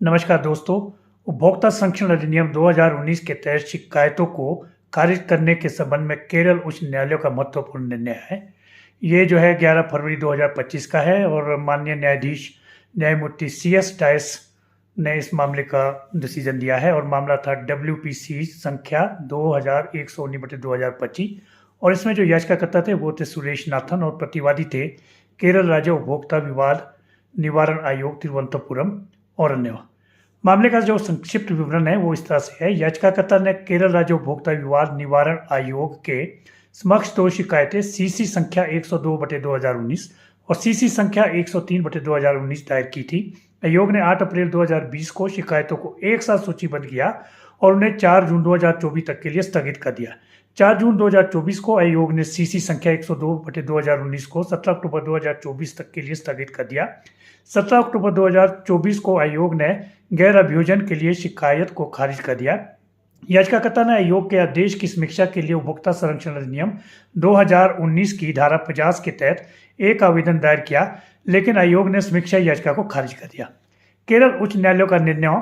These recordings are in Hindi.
नमस्कार दोस्तों। उपभोक्ता संरक्षण अधिनियम 2019 के तहत शिकायतों को खारिज करने के संबंध में केरल उच्च न्यायालय का महत्वपूर्ण निर्णय है। ये जो है 11 फरवरी 2025 का है और माननीय न्यायाधीश न्यायमूर्ति CS डायस ने इस मामले का डिसीजन दिया है और मामला था WPC संख्या 2119/2025 और इसमें जो याचिकाकर्ता थे वो थे सुरेश नाथन और प्रतिवादी थे केरल राज्य उपभोक्ता विवाद निवारण आयोग तिरुवनंतपुरम और अन्य। मामले का जो संक्षिप्त विवरण है वो इस तरह से है। याचिकाकर्ता ने केरल राज्य उपभोक्ता विवाद निवारण आयोग के समक्ष दो शिकायतें CC संख्या 102/2019 और CC संख्या 103/2019 दायर की थी। आयोग ने 8 अप्रैल 2020 को शिकायतों को एक साथ सूचीबद्ध किया और उन्हें 4 जून 2024 तक के लिए स्थगित कर दिया। 4 जून 2024 को आयोग ने CC संख्या 102/2019 को 17 अक्टूबर 2024 तक के लिए स्थगित कर दिया। 17 अक्टूबर 2024 को आयोग ने गैर अभियोजन के लिए शिकायत को खारिज कर दिया। याचिकाकर्ता ने आयोग के आदेश की समीक्षा के लिए उपभोक्ता संरक्षण अधिनियम 2019 की धारा 50 के तहत एक आवेदन दायर किया, लेकिन आयोग ने समीक्षा याचिका को खारिज कर दिया। केरल उच्च न्यायालय का निर्णय।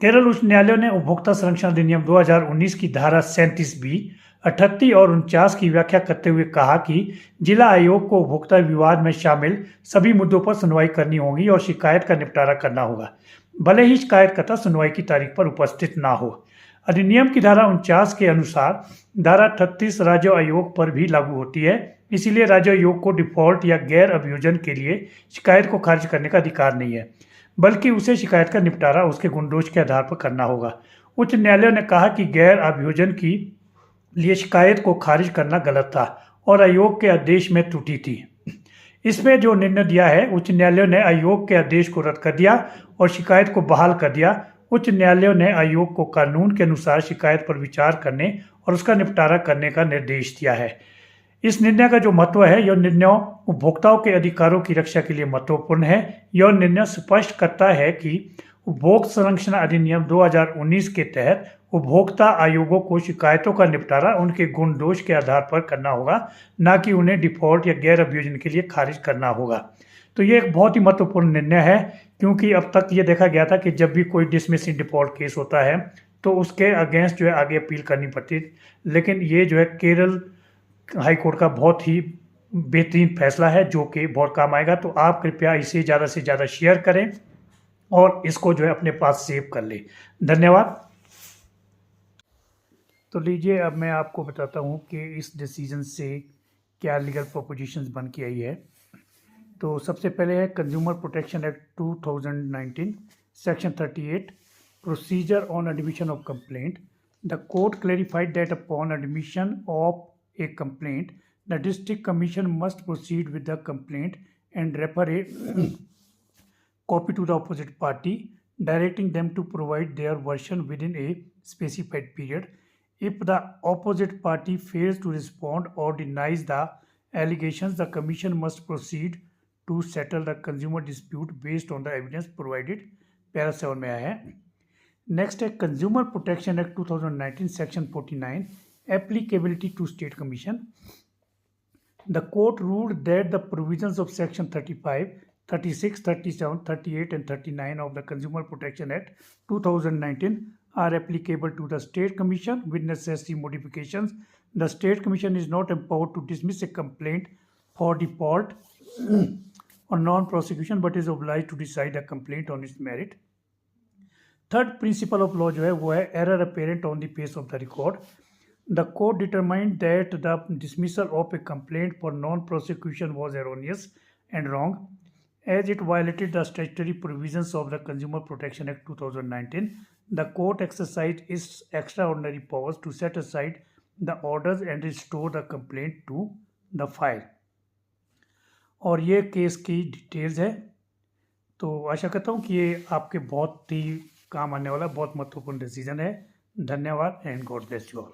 केरल उच्च न्यायालय ने उपभोक्ता संरक्षण अधिनियम 2019 की धारा 37B, 38 और 49 की व्याख्या करते हुए कहा कि जिला आयोग को उपभोक्ता विवाद में शामिल सभी मुद्दों पर सुनवाई करनी होगी और शिकायत का निपटारा करना होगा, भले ही शिकायतकर्ता सुनवाई की तारीख पर उपस्थित ना हो। अधिनियम की धारा 49 के अनुसार धारा 38 राज्य आयोग पर भी लागू होती है, इसीलिए राज्य आयोग को डिफॉल्ट या गैर अभियोजन के लिए शिकायत को खारिज करने का अधिकार नहीं है, बल्कि उसे शिकायत का निपटारा उसके गुणदोष के आधार पर करना होगा। उच्च न्यायालय ने कहा कि गैर अभियोजन की लिए शिकायत को खारिज करना गलत था और आयोग के आदेश में त्रुटि थी। इसमें जो निर्णय दिया है, उच्च न्यायालय ने आयोग के आदेश को रद्द कर दिया और शिकायत को बहाल कर दिया। उच्च न्यायालय ने आयोग को कानून के अनुसार शिकायत पर विचार करने और उसका निपटारा करने का निर्देश दिया है। इस निर्णय का जो महत्व है, यह निर्णय उपभोक्ताओं के अधिकारों की रक्षा के लिए महत्वपूर्ण है। यह निर्णय स्पष्ट करता है कि उपभोक्ता संरक्षण अधिनियम 2019 के तहत उपभोक्ता आयोगों को शिकायतों का निपटारा उनके गुण दोष के आधार पर करना होगा, न कि उन्हें डिफॉल्ट या गैर अभियोजन के लिए खारिज करना होगा। तो ये एक बहुत ही महत्वपूर्ण निर्णय है, क्योंकि अब तक ये देखा गया था कि जब भी कोई डिसमिसिंग डिफॉल्ट केस होता है तो उसके अगेंस्ट जो है आगे अपील करनी पड़ती, लेकिन ये जो है केरल हाई कोर्ट का बहुत ही बेहतरीन फैसला है जो कि बहुत काम आएगा। तो आप कृपया इसे ज़्यादा से ज़्यादा शेयर करें और इसको जो है अपने पास सेव कर ले। धन्यवाद। तो लीजिए, अब मैं आपको बताता हूँ कि इस डिसीजन से क्या लीगल प्रोपोजिशंस बन के आई है। तो सबसे पहले है consumer protection act 2019 section 38 procedure on admission of complaint. The court clarified that upon admission of a complaint, the district commission must proceed with the complaint and refer a copy to the opposite party, directing them to provide their version within a specified period. If the opposite party fails to respond or denies the allegations, the commission must proceed to settle the consumer dispute based on the evidence provided. Para 7 में आया है। नेक्स्ट है consumer protection act 2019 section 49 applicability to state commission. The court ruled that the provisions of section 35, 36, 37, 38 and 39 of the Consumer Protection Act 2019 are applicable to the state commission with necessary modifications. The state commission is not empowered to dismiss a complaint for default or non-prosecution but is obliged to decide a complaint on its merit. Third principle of law जो है वो है error apparent on the face of the record. The court determined that the dismissal of a complaint for non-prosecution was erroneous and wrong, as it violated the statutory provisions of the Consumer Protection Act 2019. The court exercised its extraordinary powers to set aside the orders and restore the complaint to the file. और ये केस की डिटेल्स है। तो आशा करता हूँ कि ये आपके बहुत ही काम आने वाला बहुत महत्वपूर्ण डिसीजन है। धन्यवाद and God bless you all.